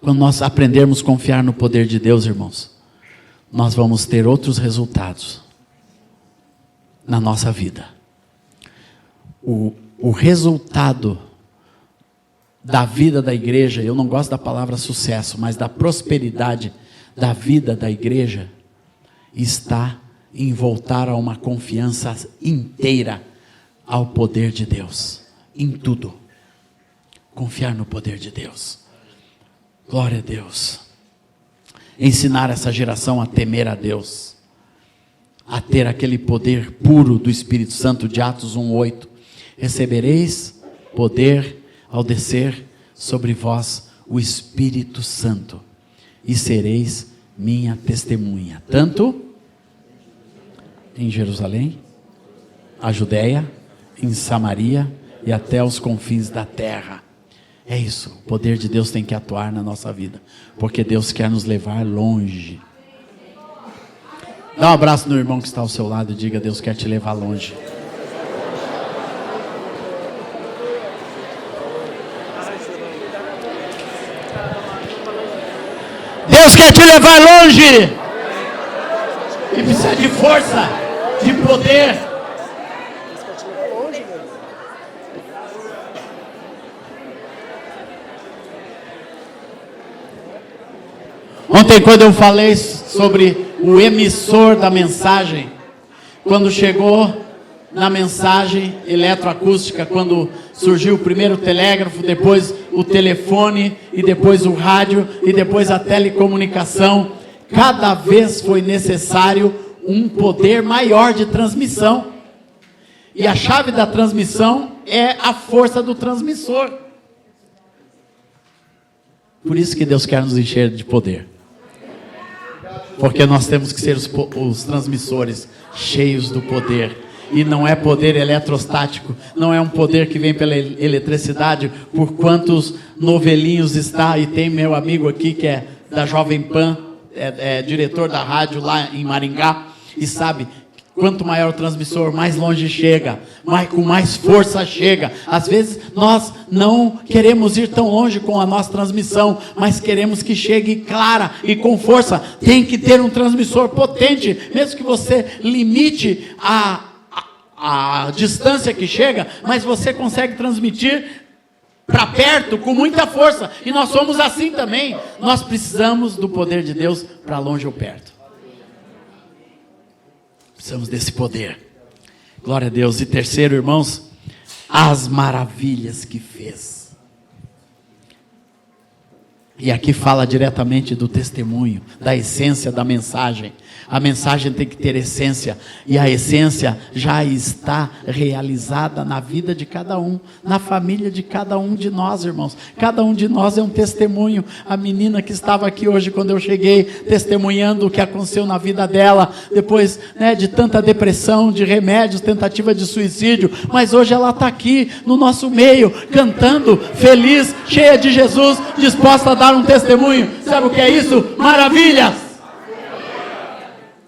Quando nós aprendermos a confiar no poder de Deus, irmãos, nós vamos ter outros resultados na nossa vida. O resultado da vida da igreja, eu não gosto da palavra sucesso, mas da prosperidade da vida da igreja, está em voltar a uma confiança inteira ao poder de Deus. em tudo. Confiar no poder de Deus. Glória a Deus. Ensinar essa geração a temer a Deus, a ter aquele poder puro do Espírito Santo de Atos 1:8. Recebereis poder ao descer sobre vós o Espírito Santo, e sereis minha testemunha, tanto em Jerusalém, a Judéia, em Samaria e até os confins da terra. É isso, o poder de Deus tem que atuar na nossa vida, porque Deus quer nos levar longe. Dá um abraço no irmão que está ao seu lado e diga: Deus quer te levar longe. Deus quer te levar longe. E precisa de força, de poder. Ontem, quando eu falei sobre o emissor da mensagem, quando chegou na mensagem eletroacústica, quando surgiu o primeiro telégrafo, depois o telefone, e depois o rádio, e depois a telecomunicação, cada vez foi necessário um poder maior de transmissão. E a chave da transmissão é a força do transmissor. Por isso que Deus quer nos encher de poder. Porque nós temos que ser os transmissores cheios do poder. E não é poder eletrostático, não é um poder que vem pela eletricidade, por quantos novelinhos está. E tem meu amigo aqui que é da Jovem Pan, é diretor da rádio lá em Maringá, e sabe, quanto maior o transmissor, mais longe chega, com mais força chega. Às vezes nós não queremos ir tão longe com a nossa transmissão, mas queremos que chegue clara e com força. Tem que ter um transmissor potente, mesmo que você limite a distância que chega, mas você consegue transmitir para perto com muita força. E nós somos assim também. Nós precisamos do poder de Deus para longe ou perto. Precisamos desse poder. Glória a Deus. E terceiro, irmãos, as maravilhas que fez. E aqui fala diretamente do testemunho, da essência da mensagem. A mensagem tem que ter essência, e a essência já está realizada na vida de cada um, na família de cada um de nós, irmãos. Cada um de nós é um testemunho. A menina que estava aqui hoje, quando eu cheguei, testemunhando o que aconteceu na vida dela, depois de tanta depressão, de remédios, tentativa de suicídio, mas hoje ela está aqui no nosso meio, cantando, feliz, cheia de Jesus, disposta a dar um testemunho. Sabe o que é isso? Maravilhas!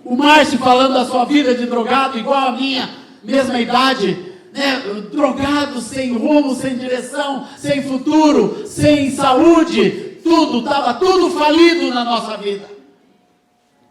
O Márcio falando da sua vida de drogado, igual a minha, mesma idade, drogado, sem rumo, sem direção, sem futuro, sem saúde, estava tudo falido na nossa vida.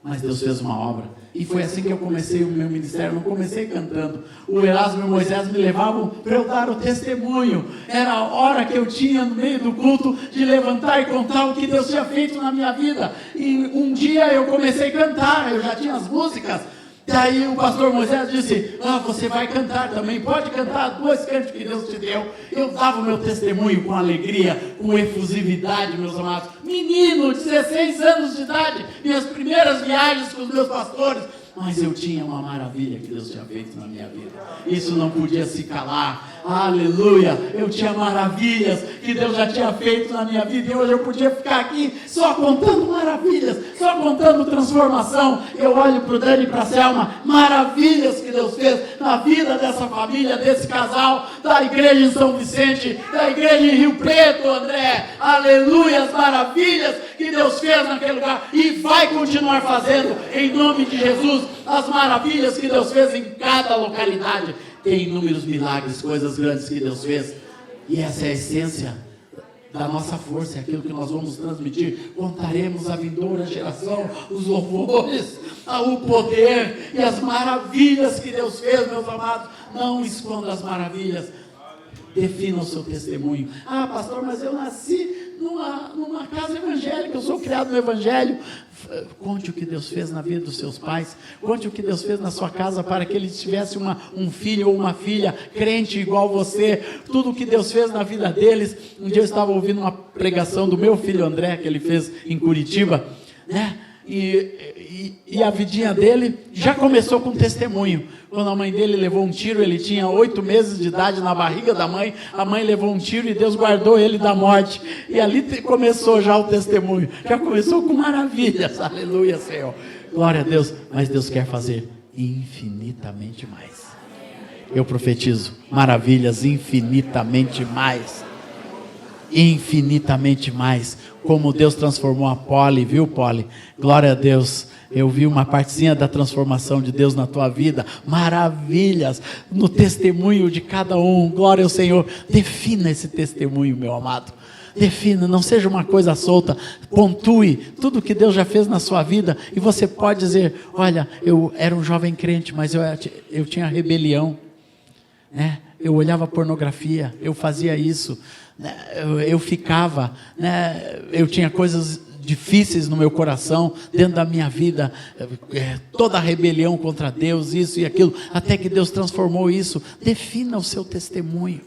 Mas Deus fez uma obra, e foi assim que eu comecei o meu ministério. Não comecei cantando. O Erasmo e o Moisés me levavam para eu dar o testemunho. Era a hora que eu tinha no meio do culto de levantar e contar o que Deus tinha feito na minha vida. E um dia eu comecei a cantar, eu já tinha as músicas. Daí o pastor Moisés disse: você vai cantar também, pode cantar 2 cantos que Deus te deu. Eu dava o meu testemunho com alegria, com efusividade, meus amados. Menino, 16 anos de idade, minhas primeiras viagens com os meus pastores. Mas eu tinha uma maravilha que Deus tinha feito na minha vida. Isso não podia se calar. Aleluia! Eu tinha maravilhas que Deus já tinha feito na minha vida. E hoje eu podia ficar aqui só contando maravilhas, só contando transformação. Eu olho para o Dani e para a Selma, maravilhas que Deus fez na vida dessa família, desse casal, da igreja em São Vicente, da igreja em Rio Preto, André. Aleluia! As maravilhas que Deus fez naquele lugar e vai continuar fazendo em nome de Jesus. As maravilhas que Deus fez em cada localidade. Tem inúmeros milagres, coisas grandes que Deus fez. E essa é a essência da nossa força, é aquilo que nós vamos transmitir. Contaremos à vindoura geração os louvores, o poder e as maravilhas que Deus fez, meus amados. Não esconda as maravilhas. Defina o seu testemunho. Pastor, mas eu nasci numa casa evangélica, eu sou criado no evangelho. Conte o que Deus fez na vida dos seus pais. Conte o que Deus fez na sua casa para que eles tivessem um filho ou uma filha crente igual você. Tudo o que Deus fez na vida deles. Um dia eu estava ouvindo uma pregação do meu filho André, que ele fez em Curitiba, né? E a vidinha dele já começou com testemunho. Quando a mãe dele levou um tiro, ele tinha 8 meses de idade na barriga da mãe. A mãe levou um tiro e Deus guardou ele da morte. E ali começou já o testemunho. Já começou com maravilhas. Aleluia, Senhor. Glória a Deus. Mas Deus quer fazer infinitamente mais. Eu profetizo maravilhas infinitamente mais. Infinitamente mais. Como Deus transformou a Polly, viu, Polly? Glória a Deus. Eu vi uma partezinha da transformação de Deus na tua vida. Maravilhas no testemunho de cada um. Glória ao Senhor. Defina esse testemunho, meu amado. Defina, não seja uma coisa solta. Pontue tudo que Deus já fez na sua vida. E você pode dizer, olha, eu era um jovem crente, mas eu tinha rebelião, né? Eu olhava pornografia, eu fazia isso, né? Eu ficava, né? Eu tinha coisas difíceis no meu coração, dentro da minha vida, toda a rebelião contra Deus, isso e aquilo, até que Deus transformou isso. Defina o seu testemunho.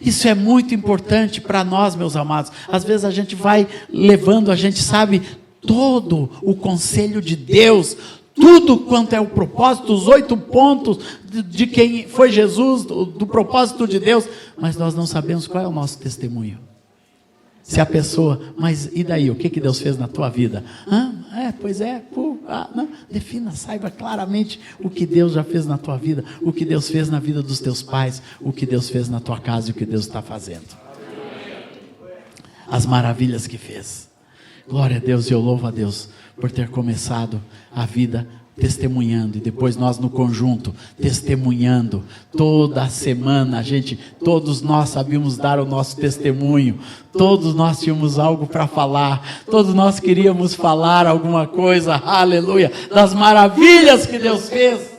Isso é muito importante para nós, meus amados. Às vezes a gente vai levando, a gente sabe todo o conselho de Deus, tudo quanto é o propósito, os 8 pontos de quem foi Jesus, do propósito de Deus, mas nós não sabemos qual é o nosso testemunho. Se a pessoa, mas e daí, o que Deus fez na tua vida? Não. Defina, saiba claramente o que Deus já fez na tua vida, o que Deus fez na vida dos teus pais, o que Deus fez na tua casa e o que Deus está fazendo. As maravilhas que fez. Glória a Deus, e eu louvo a Deus por ter começado a vida testemunhando, e depois nós no conjunto, testemunhando, toda semana, todos nós sabíamos dar o nosso testemunho, todos nós tínhamos algo para falar, todos nós queríamos falar alguma coisa, aleluia, das maravilhas que Deus fez.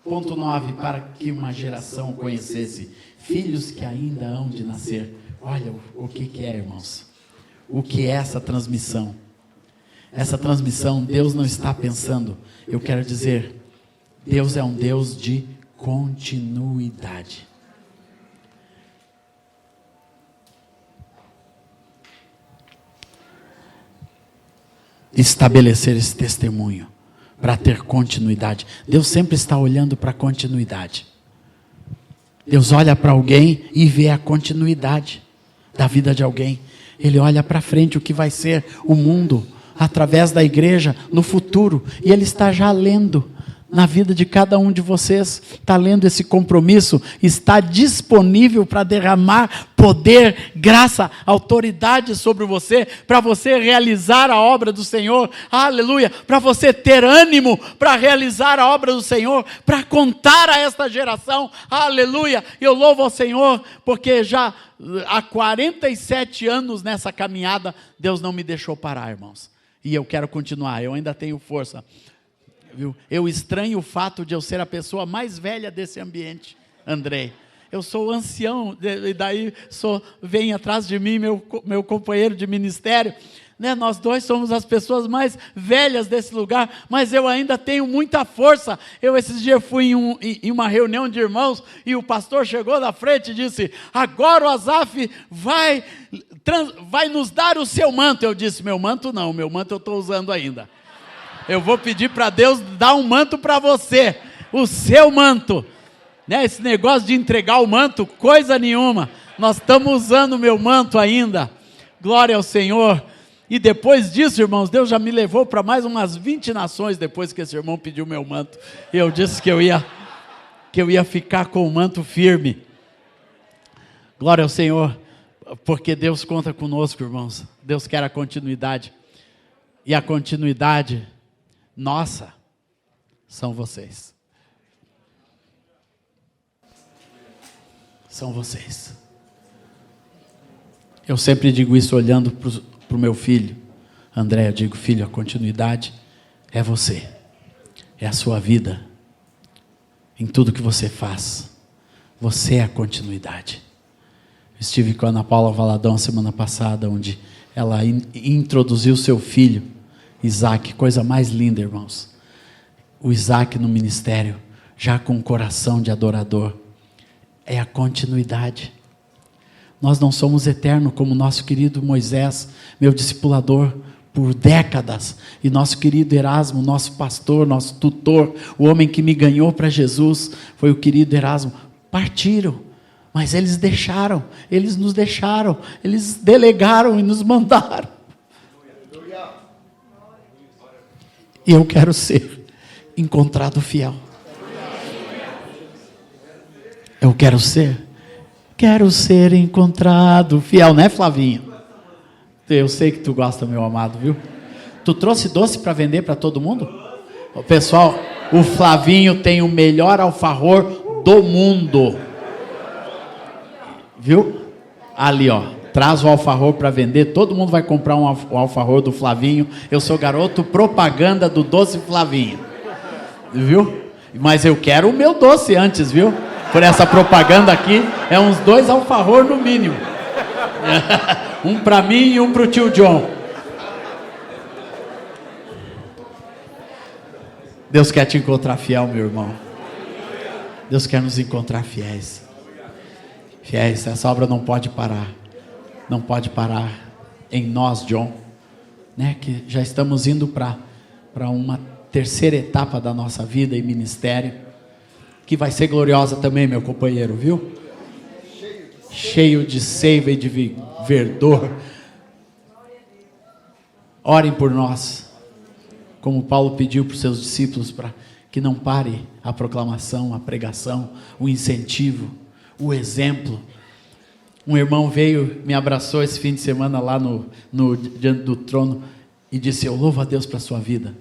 Ponto 9, para que uma geração conhecesse filhos que ainda hão de nascer. Olha o que é, irmãos, o que é essa transmissão? Essa transmissão, Deus não está pensando, eu quero dizer, Deus é um Deus de continuidade. Estabelecer esse testemunho, para ter continuidade. Deus sempre está olhando para a continuidade. Deus olha para alguém e vê a continuidade da vida de alguém. Ele olha para frente o que vai ser o mundo, através da igreja, no futuro, e Ele está já lendo na vida de cada um de vocês, está lendo esse compromisso, está disponível para derramar poder, graça, autoridade sobre você, para você realizar a obra do Senhor, aleluia, para você ter ânimo para realizar a obra do Senhor, para contar a esta geração, aleluia. Eu louvo ao Senhor, porque já há 47 anos nessa caminhada, Deus não me deixou parar, irmãos. E eu quero continuar, eu ainda tenho força. Viu? Eu estranho o fato de eu ser a pessoa mais velha desse ambiente, Andrei. Eu sou ancião, e daí vem atrás de mim meu companheiro de ministério. Né? Nós dois somos as pessoas mais velhas desse lugar, mas eu ainda tenho muita força. Esses dias fui em uma reunião de irmãos, e o pastor chegou na frente e disse, agora o Azaf vai nos dar o seu manto. Eu disse, meu manto não, meu manto eu estou usando ainda. Eu vou pedir para Deus dar um manto para você, o seu manto. Né? Esse negócio de entregar o manto, coisa nenhuma. Nós estamos usando o meu manto ainda. Glória ao Senhor. E depois disso, irmãos, Deus já me levou para mais umas 20 nações depois que esse irmão pediu meu manto. Eu disse que eu ia ficar com o manto firme. Glória ao Senhor, porque Deus conta conosco, irmãos. Deus quer a continuidade. E a continuidade nossa são vocês. São vocês. Eu sempre digo isso olhando para o meu filho, André, eu digo, filho, a continuidade é você, é a sua vida, em tudo que você faz, você é a continuidade. Estive com a Ana Paula Valadão semana passada, onde ela introduziu seu filho, Isaac, coisa mais linda, irmãos. O Isaac no ministério, já com um coração de adorador. É a continuidade. Nós não somos eternos como nosso querido Moisés, meu discipulador, por décadas. E nosso querido Erasmo, nosso pastor, nosso tutor, o homem que me ganhou para Jesus, foi o querido Erasmo. Partiram, mas eles deixaram, eles nos deixaram, eles delegaram e nos mandaram. E eu quero ser encontrado fiel. Eu quero ser encontrado fiel, né, Flavinho? Eu sei que tu gosta, meu amado, viu? Tu trouxe doce para vender para todo mundo? Pessoal, o Flavinho tem o melhor alfajor do mundo. Viu? Ali, ó. Traz o alfajor para vender. Todo mundo vai comprar o alfajor do Flavinho. Eu sou garoto propaganda do doce Flavinho. Viu? Mas eu quero o meu doce antes, viu? Por essa propaganda aqui, é uns 2 alfajor no mínimo. Um para mim e um para o tio John. Deus quer te encontrar fiel, meu irmão. Deus quer nos encontrar fiéis. Fiéis, essa obra não pode parar. Não pode parar em nós, John. Né? Que já estamos indo para uma terceira etapa da nossa vida e ministério, que vai ser gloriosa também, meu companheiro, viu? Cheio de seiva e de verdor. Orem por nós, como Paulo pediu para os seus discípulos, para que não pare a proclamação, a pregação, o incentivo, o exemplo. Um irmão veio, me abraçou esse fim de semana lá diante do trono e disse: eu louvo a Deus para a sua vida,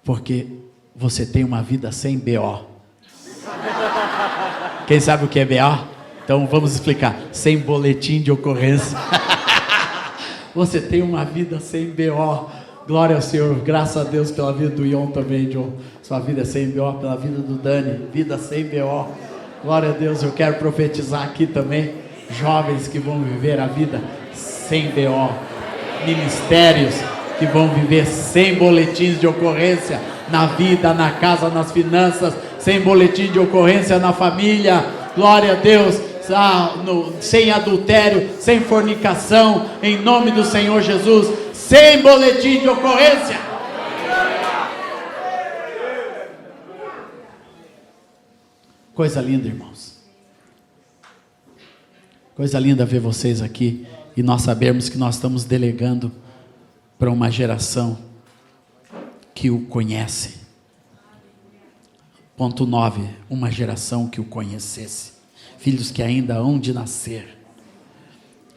porque você tem uma vida sem BO. Quem sabe o que é BO? Então vamos explicar. Sem boletim de ocorrência. Você tem uma vida sem BO. Glória ao Senhor. Graças a Deus pela vida do Ion também, John. Sua vida é sem BO. Pela vida do Dani. Vida sem BO. Glória a Deus. Eu quero profetizar aqui também. Jovens que vão viver a vida sem BO. Ministérios que vão viver sem boletins de ocorrência. Na vida, na casa, nas finanças. Sem boletim de ocorrência na família. Glória a Deus. Sem adultério, sem fornicação, em nome do Senhor Jesus, sem boletim de ocorrência. Coisa linda, irmãos. Coisa linda ver vocês aqui e nós sabemos que nós estamos delegando para uma geração que o conhece. Ponto 9, uma geração que o conhecesse. Filhos que ainda hão de nascer.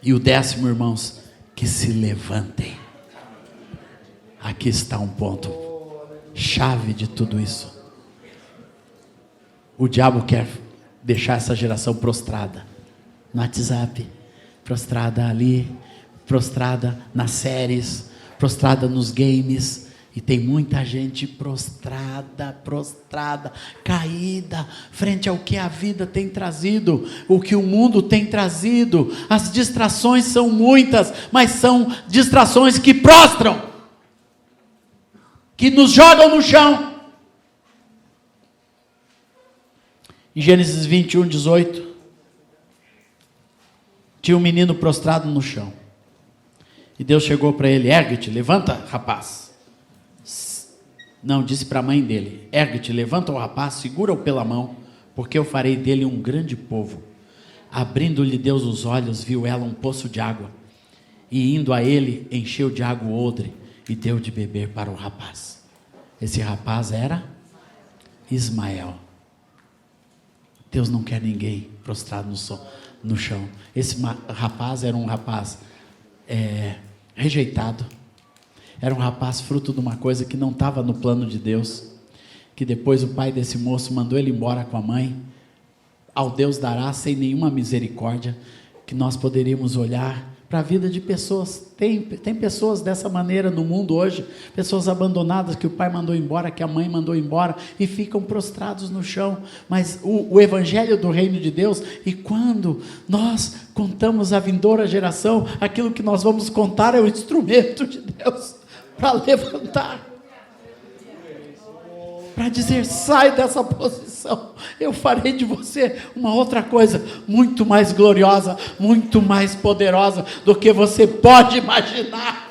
E o 10º, irmãos, que se levantem. Aqui está um ponto chave de tudo isso. O diabo quer deixar essa geração prostrada no WhatsApp, prostrada ali, prostrada nas séries, prostrada nos games. E tem muita gente prostrada, caída, frente ao que a vida tem trazido, o que o mundo tem trazido. As distrações são muitas, mas são distrações que prostram, que nos jogam no chão. Em Gênesis 21, 18, tinha um menino prostrado no chão. E Deus chegou para ele: ergue-te, levanta, rapaz. Não, disse para a mãe dele: ergue-te, levanta o rapaz, segura-o pela mão, porque eu farei dele um grande povo. Abrindo-lhe Deus os olhos, viu ela um poço de água, e indo a ele, encheu de água o odre, e deu de beber para o rapaz. Esse rapaz era Ismael. Deus não quer ninguém prostrado no chão. Esse rapaz era um rapaz rejeitado. Era um rapaz fruto de uma coisa que não estava no plano de Deus, que depois o pai desse moço mandou ele embora com a mãe. Ao Deus dará sem nenhuma misericórdia, que nós poderíamos olhar para a vida de pessoas. Tem pessoas dessa maneira no mundo hoje, pessoas abandonadas que o pai mandou embora, que a mãe mandou embora, e ficam prostrados no chão. Mas o evangelho do reino de Deus, e quando nós contamos à vindoura geração, aquilo que nós vamos contar é o instrumento de Deus para levantar, para dizer: sai dessa posição, eu farei de você uma outra coisa, muito mais gloriosa, muito mais poderosa do que você pode imaginar.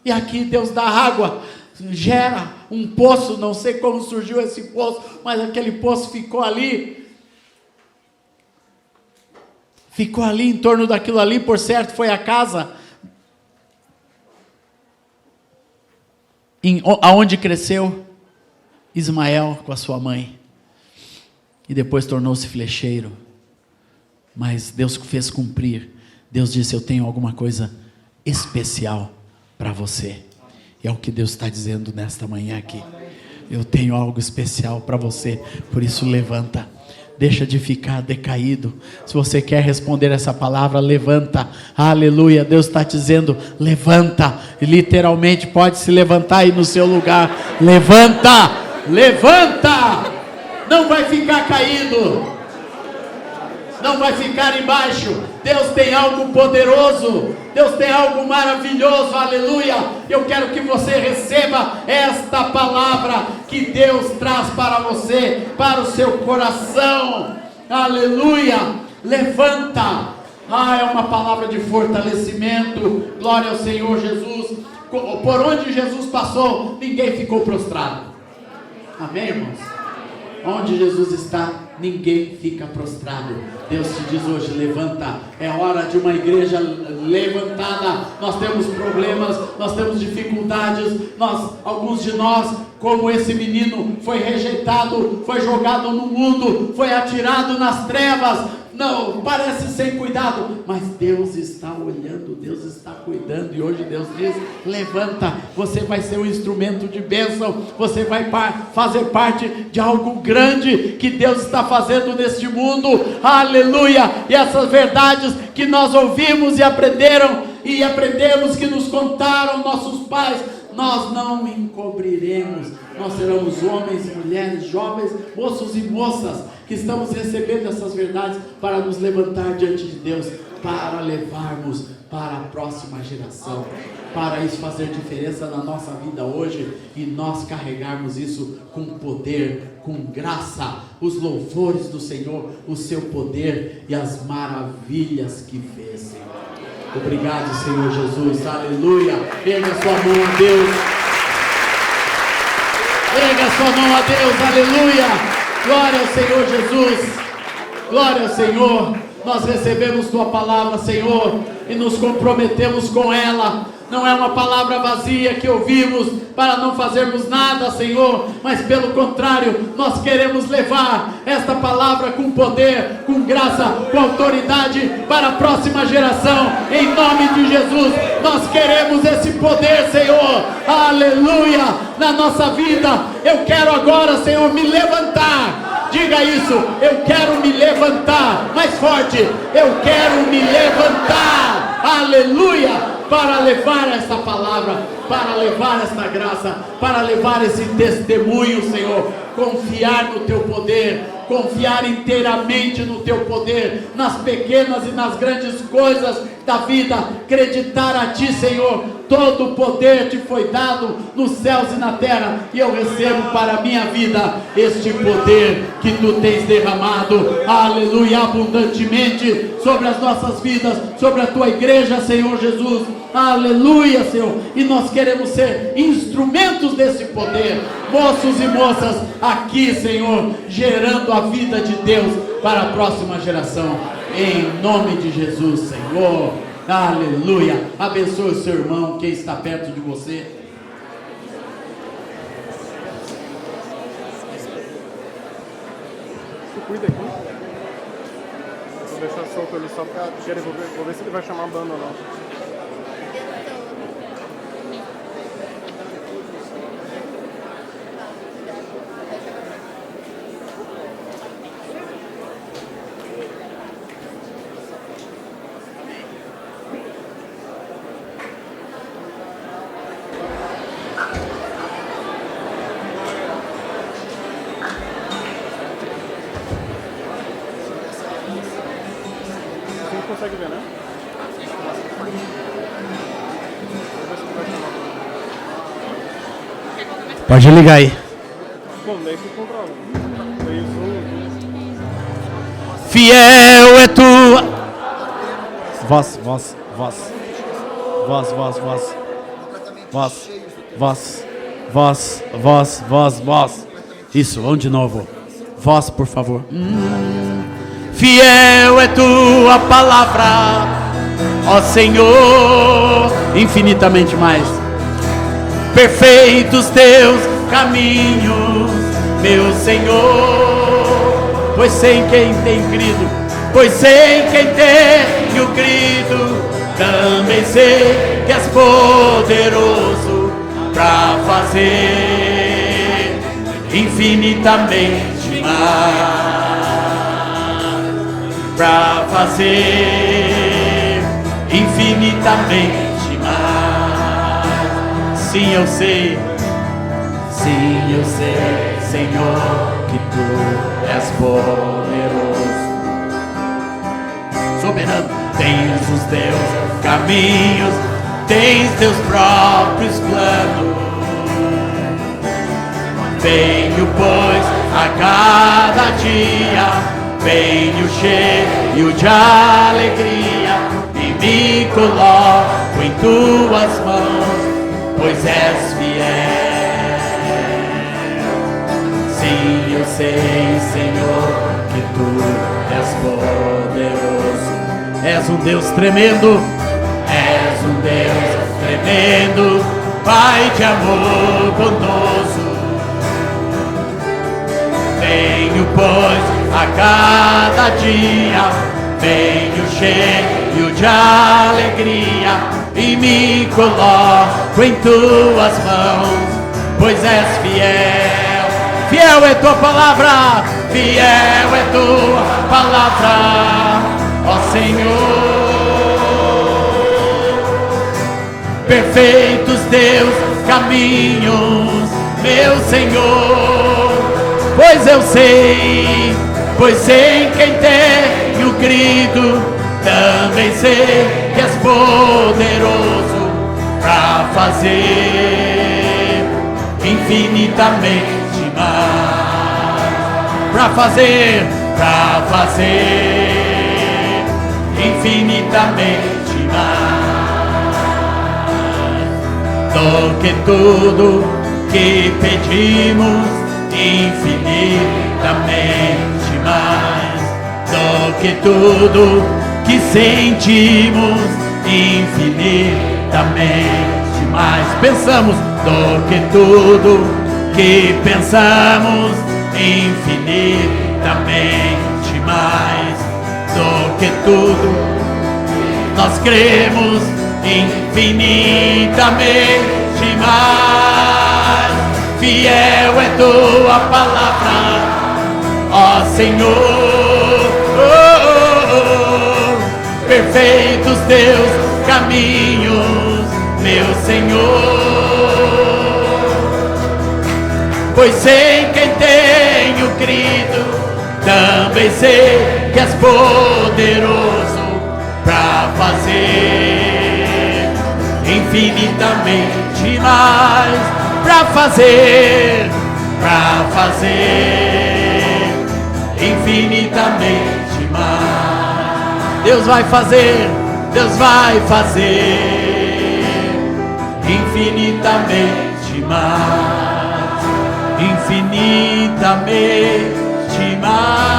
E aqui Deus dá água, gera um poço, não sei como surgiu esse poço, mas aquele poço ficou ali em torno daquilo ali, por certo foi a casa aonde cresceu Ismael com a sua mãe, e depois tornou-se flecheiro, mas Deus fez cumprir. Deus disse: eu tenho alguma coisa especial para você, e é o que Deus está dizendo nesta manhã aqui. Eu tenho algo especial para você, por isso levanta, deixa de ficar decaído. Se você quer responder essa palavra, levanta, aleluia. Deus está dizendo: levanta, e literalmente pode se levantar aí no seu lugar, levanta, não vai ficar caído, não vai ficar embaixo. Deus tem algo poderoso, Deus tem algo maravilhoso, aleluia. Eu quero que você receba esta palavra que Deus traz para você, para o seu coração, aleluia. Levanta, é uma palavra de fortalecimento, glória ao Senhor Jesus. Por onde Jesus passou, ninguém ficou prostrado, amém, irmãos? Onde Jesus está, ninguém fica prostrado. Deus te diz hoje: levanta. É hora de uma igreja levantada. Nós temos problemas, nós temos dificuldades. Alguns de nós, como esse menino, foi rejeitado, foi jogado no mundo, foi atirado nas trevas. Não, parece sem cuidado, mas Deus está olhando, Deus está cuidando. E hoje Deus diz: levanta, você vai ser um instrumento de bênção, você vai fazer parte de algo grande que Deus está fazendo neste mundo, aleluia. E essas verdades que nós ouvimos e aprendemos, que nos contaram nossos pais, nós não encobriremos. Nós seremos homens e mulheres, jovens, moços e moças, que estamos recebendo essas verdades para nos levantar diante de Deus, para levarmos para a próxima geração, para isso fazer diferença na nossa vida hoje, e nós carregarmos isso com poder, com graça, os louvores do Senhor, o seu poder e as maravilhas que fez, Senhor. Obrigado, Senhor Jesus, aleluia. Erga a sua mão a Deus, erga a sua mão a Deus, aleluia. Glória ao Senhor Jesus, glória ao Senhor. Nós recebemos tua palavra, Senhor, e nos comprometemos com ela. Não é uma palavra vazia que ouvimos para não fazermos nada, Senhor, mas pelo contrário, nós queremos levar esta palavra com poder, com graça, com autoridade para a próxima geração, em nome de Jesus. Nós queremos esse poder, Senhor, aleluia, na nossa vida. Eu quero agora, Senhor, me levantar. Diga isso: eu quero me levantar. Mais forte: eu quero me levantar, aleluia, para levar essa palavra, para levar esta graça, para levar esse testemunho, Senhor. Confiar no teu poder, confiar inteiramente no teu poder, nas pequenas e nas grandes coisas da vida, acreditar a ti, Senhor. Todo o poder te foi dado nos céus e na terra, e eu recebo para a minha vida este poder que tu tens derramado, aleluia, abundantemente sobre as nossas vidas, sobre a tua igreja, Senhor Jesus, aleluia, Senhor. E nós queremos ser instrumentos desse poder, moços e moças aqui, Senhor, gerando a vida de Deus para a próxima geração, em nome de Jesus, Senhor, aleluia. Abençoe o seu irmão, quem está perto de você. Cuida aqui. Vou deixar solto ali só pra querer, vou ver se ele vai chamar a banda ou não. Pode ligar aí. Bom, daí tu controla. Daí o zoom. Fiel é tua. Voz, voz, voz. Voz, voz, voz. Voz, voz, voz, voz, voz, voz. Isso, vamos de novo. Voz, por favor. Fiel é tua palavra, ó Senhor, infinitamente mais. Perfeitos teus caminhos, meu Senhor. Pois sem quem tem crido, pois sem quem tenho crido, também sei que és poderoso pra fazer infinitamente mais. Pra fazer infinitamente mais. Sim, eu sei, Senhor, que tu és poderoso, soberano. Tens os teus caminhos, tens teus próprios planos. Venho, pois, a cada dia, venho cheio de alegria e me coloco em tuas mãos, pois és fiel. Sim, eu sei, Senhor, que tu és poderoso. És um Deus tremendo, és um Deus tremendo, Pai de amor bondoso. Venho, pois, a cada dia, venho cheio de alegria e me coloco em tuas mãos, pois és fiel. Fiel é tua palavra, fiel é tua palavra, ó Senhor. Perfeitos teus caminhos, meu Senhor. Pois eu sei, pois sei quem tenho crido, também sei que és poderoso pra fazer infinitamente mais. Pra fazer infinitamente mais do que tudo que pedimos, infinitamente mais do que tudo que sentimos, infinitamente mais pensamos, do que tudo que pensamos, infinitamente mais do que tudo nós cremos, infinitamente mais. Fiel é tua palavra, ó Senhor. Perfeitos teus caminhos, meu Senhor. Pois sei quem tenho crido, também sei que és poderoso pra fazer infinitamente mais. Pra fazer infinitamente mais. Deus vai fazer infinitamente mais, infinitamente mais.